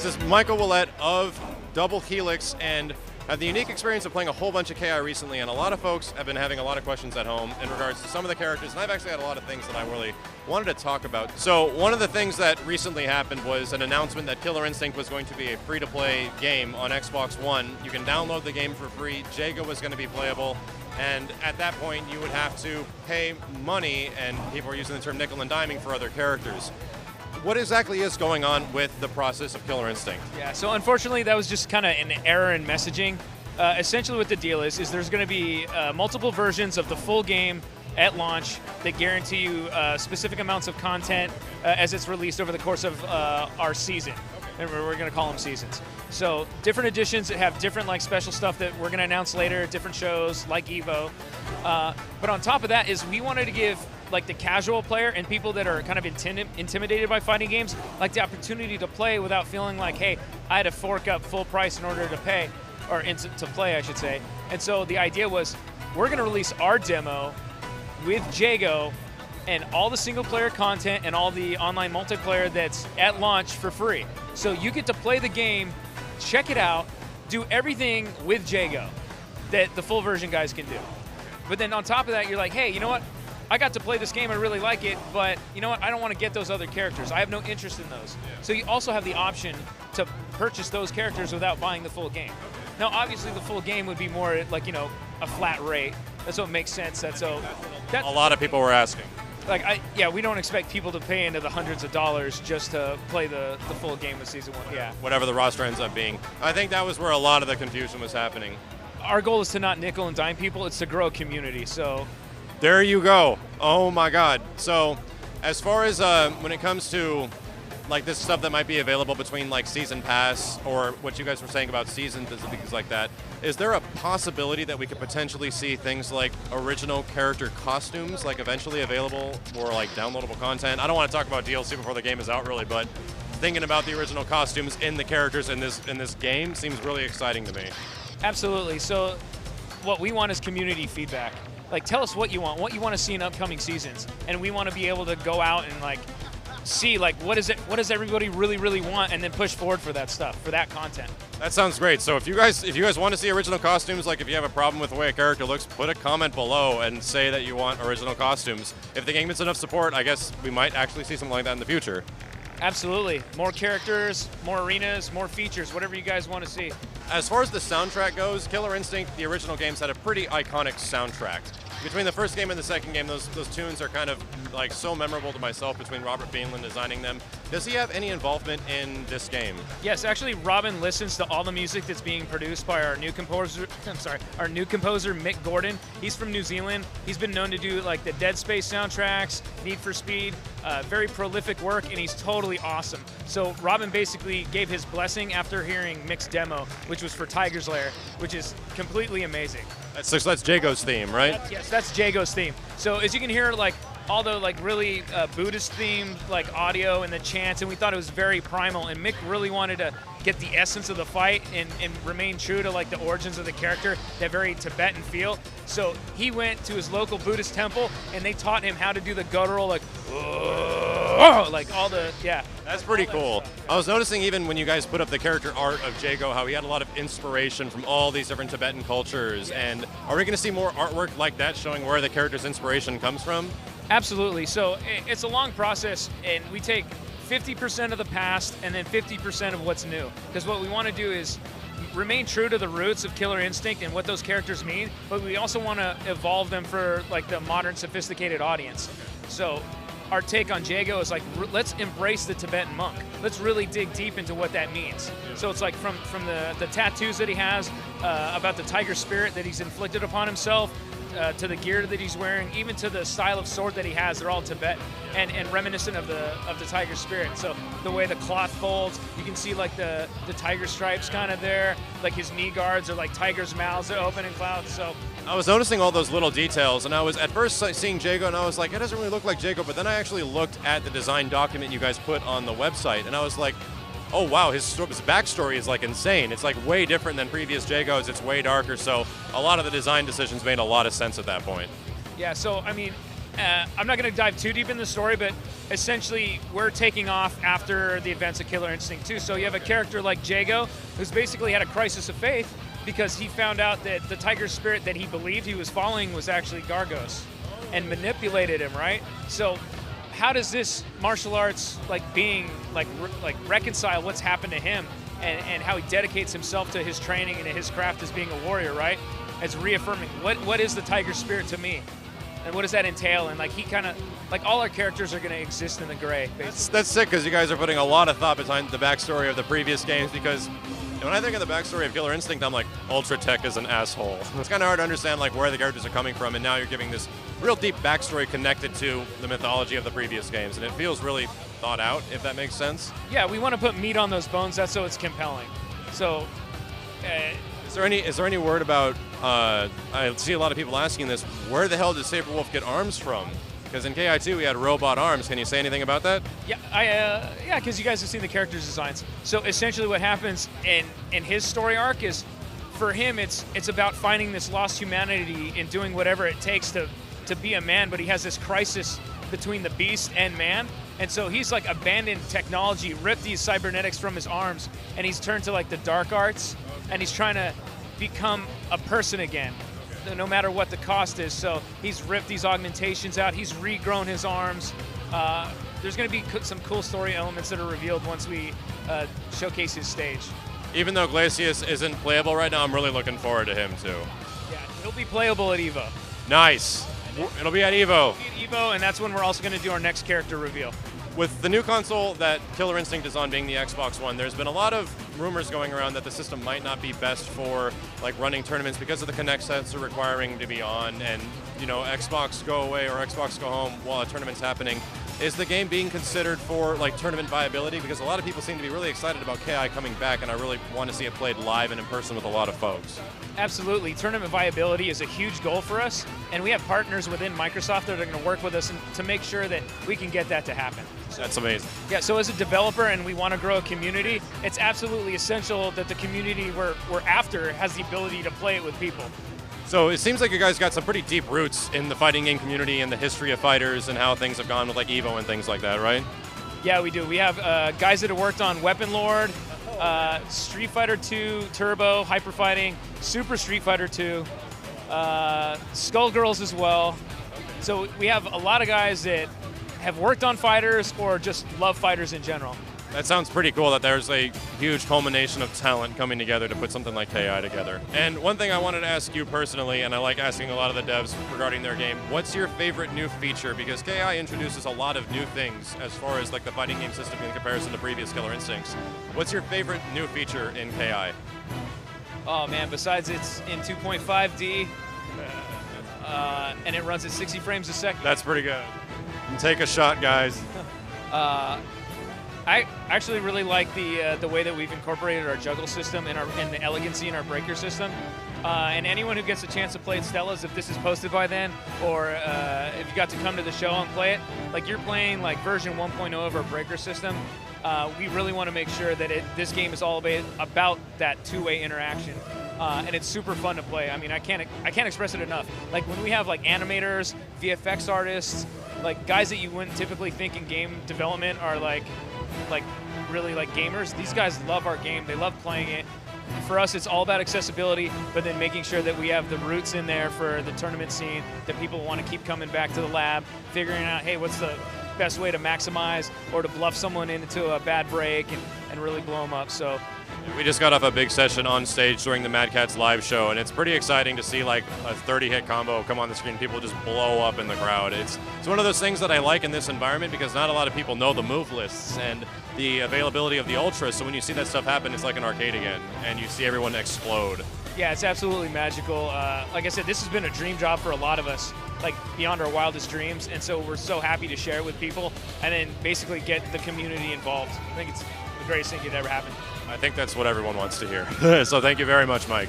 This is Michael Willett of Double Helix, and had the unique experience of playing a whole bunch of KI recently, and a lot of folks have been having a lot of questions at home in regards to some of the characters, and I've actually had a lot of things that I really wanted to talk about. So one of the things that recently happened was an announcement that Killer Instinct was going to be a free-to-play game on Xbox One. You can download the game for free. Jago was going to be playable, and at that point you would have to pay money, and people are using the term nickel and diming for other characters. What exactly is going on with the process of Killer Instinct? Yeah, so unfortunately that was just kind of an error in messaging. Essentially what the deal is there's going to be multiple versions of the full game at launch that guarantee you specific amounts of content as it's released over the course of our season. And we're going to call them seasons. So different editions that have different like special stuff that we're going to announce later at different shows like EVO. But on top of that is we wanted to give like the casual player and people that are kind of intimidated by fighting games, like the opportunity to play without feeling like, hey, I had to fork up full price in order to pay, or to play, I should say. And so the idea was, we're going to release our demo with Jago and all the single player content and all the online multiplayer that's at launch for free. So you get to play the game, check it out, do everything with Jago that the full version guys can do. But then on top of that, you're like, hey, you know what? I got to play this game, I really like it, but you know what, I don't want to get those other characters. I have no interest in those. Yeah. So you also have the option to purchase those characters without buying the full game. Now obviously the full game would be more like, you know, a flat rate. That's what makes sense. That's a lot of people were asking. Like, we don't expect people to pay into the hundreds of dollars just to play the full game of Season 1, yeah. Whatever the roster ends up being. I think that was where a lot of the confusion was happening. Our goal is to not nickel and dime people, it's to grow a community, so. There you go. Oh my God. So as far as when it comes to like this stuff that might be available between like Season Pass or what you guys were saying about seasons and things like that, is there a possibility that we could potentially see things like original character costumes like eventually available or like downloadable content? I don't want to talk about DLC before the game is out really, but thinking about the original costumes in the characters in this game seems really exciting to me. Absolutely. So what we want is community feedback. Like, tell us what you want to see in upcoming seasons, and we want to be able to go out and like see like what does everybody really want, and then push forward for that stuff, for that content. That sounds great. So if you guys want to see original costumes, like if you have a problem with the way a character looks, put a comment below and say that you want original costumes. If the game gets enough support, I guess we might actually see something like that in the future. Absolutely. More characters, more arenas, more features, whatever you guys want to see. As far as the soundtrack goes, Killer Instinct, the original games, had a pretty iconic soundtrack. Between the first game and the second game, those tunes are kind of like so memorable to myself between Robert Beanland designing them. Does he have any involvement in this game? Yes, actually Robin listens to all the music that's being produced by our new composer, Mick Gordon. He's from New Zealand. He's been known to do like the Dead Space soundtracks, Need for Speed, very prolific work, and he's totally awesome. So Robin basically gave his blessing after hearing Mick's demo, which was for Tiger's Lair, which is completely amazing. That's Jago's theme, right? Yes, that's Jago's theme. So as you can hear, like all the like really Buddhist themed like audio and the chants, and we thought it was very primal. And Mick really wanted to get the essence of the fight and remain true to like the origins of the character, that very Tibetan feel. So he went to his local Buddhist temple, and they taught him how to do the guttural like all the That's pretty cool. I was noticing even when you guys put up the character art of Jago, how he had a lot of inspiration from all these different Tibetan cultures. And are we going to see more artwork like that showing where the character's inspiration comes from? Absolutely. So it's a long process, and we take 50% of the past and then 50% of what's new. Because what we want to do is remain true to the roots of Killer Instinct and what those characters mean, but we also want to evolve them for like the modern, sophisticated audience. So our take on Jago is like, let's embrace the Tibetan monk. Let's really dig deep into what that means. So it's like from the tattoos that he has, about the tiger spirit that he's inflicted upon himself, to the gear that he's wearing, even to the style of sword that he has, they're all Tibetan and reminiscent of the tiger spirit. So the way the cloth folds, you can see like the tiger stripes kind of there, like his knee guards are like tiger's mouths are open and clouds. So I was noticing all those little details, and I was at first seeing Jago, and I was like, it doesn't really look like Jago, but then I actually looked at the design document you guys put on the website, and I was like, oh wow, his backstory is like insane. It's like way different than previous Jagos. It's way darker, so a lot of the design decisions made a lot of sense at that point. Yeah, so I mean, I'm not going to dive too deep in the story, but essentially we're taking off after the events of Killer Instinct 2. So you have a character like Jago, who's basically had a crisis of faith because he found out that the tiger spirit that he believed he was following was actually Gargos, and manipulated him, right? So how does this martial arts being reconcile what's happened to him and how he dedicates himself to his training and his craft as being a warrior, right? As reaffirming what is the tiger spirit to me, and what does that entail? And he kind of all our characters are going to exist in the gray, basically. That's sick, because you guys are putting a lot of thought behind the backstory of the previous games, because when I think of the backstory of Killer Instinct, I'm like, Ultra Tech is an asshole. It's kind of hard to understand where the characters are coming from, and now you're giving this real deep backstory connected to the mythology of the previous games, and it feels really thought out, if that makes sense. Yeah, we want to put meat on those bones. That's so it's compelling. So, is there any word about? I see a lot of people asking this. Where the hell did Saberwolf get arms from? Because in KI2 we had robot arms. Can you say anything about that? Yeah, because you guys have seen the characters' designs. So essentially, what happens in his story arc is, for him, it's about finding this lost humanity and doing whatever it takes to be a man. But he has this crisis between the beast and man, and so he's abandoned technology, ripped these cybernetics from his arms, and he's turned to the dark arts, and he's trying to become a person again, no matter what the cost is. So he's ripped these augmentations out, he's regrown his arms. There's going to be some cool story elements that are revealed once we showcase his stage. Even though Glacius isn't playable right now, I'm really looking forward to him too. Yeah, he'll be playable at EVO. Nice. It'll be at EVO. And that's when we're also going to do our next character reveal. With the new console that Killer Instinct is on, being the Xbox One, there's been a lot of rumors going around that the system might not be best for running tournaments because of the Kinect sensor requiring to be on, and Xbox go away or Xbox go home while a tournament's happening. Is the game being considered for tournament viability? Because a lot of people seem to be really excited about KI coming back, and I really want to see it played live and in person with a lot of folks. Absolutely. Tournament viability is a huge goal for us, and we have partners within Microsoft that are going to work with us to make sure that we can get that to happen. That's amazing. Yeah, so as a developer and we want to grow a community, it's absolutely essential that the community we're after has the ability to play it with people. So it seems like you guys got some pretty deep roots in the fighting game community and the history of fighters and how things have gone with EVO and things like that, right? Yeah, we do. We have guys that have worked on Weapon Lord, Street Fighter 2, Turbo, Hyper Fighting, Super Street Fighter 2, Skullgirls as well. So we have a lot of guys that have worked on fighters or just love fighters in general. That sounds pretty cool that there's a huge culmination of talent coming together to put something like KI together. And one thing I wanted to ask you personally, and I like asking a lot of the devs regarding their game, what's your favorite new feature? Because KI introduces a lot of new things as far as the fighting game system in comparison to previous Killer Instincts. What's your favorite new feature in KI? Oh man, besides it's in 2.5D, and it runs at 60 frames a second. That's pretty good. Take a shot, guys. I actually really like the way that we've incorporated our juggle system and the elegancy in our breaker system. And anyone who gets a chance to play at Stella's, if this is posted by then, or if you got to come to the show and play it, you're playing version 1.0 of our breaker system. We really want to make sure that this game is all about that two-way interaction. And it's super fun to play. I mean, I can't express it enough. When we have animators, VFX artists, guys that you wouldn't typically think in game development are really gamers. These guys love our game. They love playing it. For us, it's all about accessibility, but then making sure that we have the roots in there for the tournament scene, that people want to keep coming back to the lab, figuring out, hey, what's the best way to maximize or to bluff someone into a bad break and really blow them up. So we just got off a big session on stage during the Mad Catz live show, and it's pretty exciting to see a 30-hit combo come on the screen. People just blow up in the crowd. It's one of those things that I like in this environment because not a lot of people know the move lists and the availability of the Ultras. So when you see that stuff happen, it's like an arcade again, and you see everyone explode. Yeah, it's absolutely magical. Like I said, this has been a dream job for a lot of us, beyond our wildest dreams, and so we're so happy to share it with people and then basically get the community involved. I think it's the greatest thing that ever happened. I think that's what everyone wants to hear. So thank you very much, Mike.